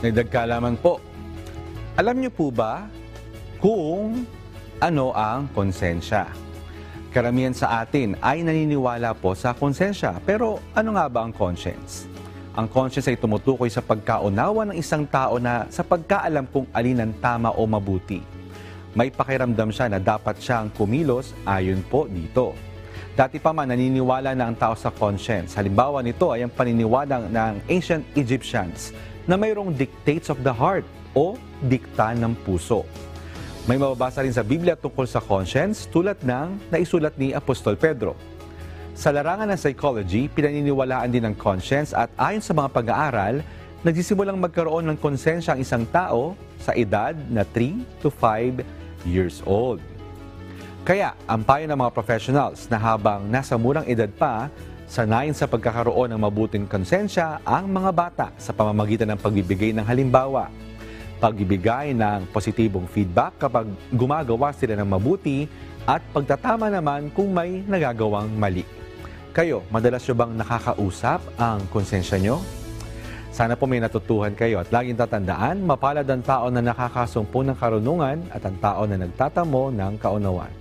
Dagdag kaalaman po. Alam niyo po ba kung ano ang konsensya? Karamihan sa atin ay naniniwala po sa konsensya. Pero ano nga ba ang conscience? Ang conscience ay tumutukoy sa pagkaunawa ng isang tao na sa pagkaalam kung alin ang tama o mabuti. May pakiramdam siya na dapat siyang kumilos ayon po dito. Dati pa man naniniwala na ang tao sa conscience. Halimbawa nito ay ang paniniwala ng ancient Egyptians na mayroong dictates of the heart o dikta ng puso. May mababasa rin sa Biblia tungkol sa conscience tulad ng naisulat ni Apostol Pedro. Sa larangan ng psychology, pinaniniwalaan din ng conscience at ayon sa mga pag-aaral, nagsisimulang magkaroon ng konsensya ang isang tao sa edad na 3 to 5 years old. Kaya, ang payo ng mga professionals na habang nasa murang edad pa, sanayin sa pagkakaroon ng mabuting konsensya ang mga bata sa pamamagitan ng pagbibigay ng halimbawa, pagbibigay ng positibong feedback kapag gumagawa sila ng mabuti at pagtatama naman kung may nagagawang mali. Kayo, madalas nyo bang nakakausap ang konsensya nyo? Sana po may natutuhan kayo at laging tatandaan, mapalad ang tao na nakakasumpo ng karunungan at ang tao na nagtatamo ng kaunawaan.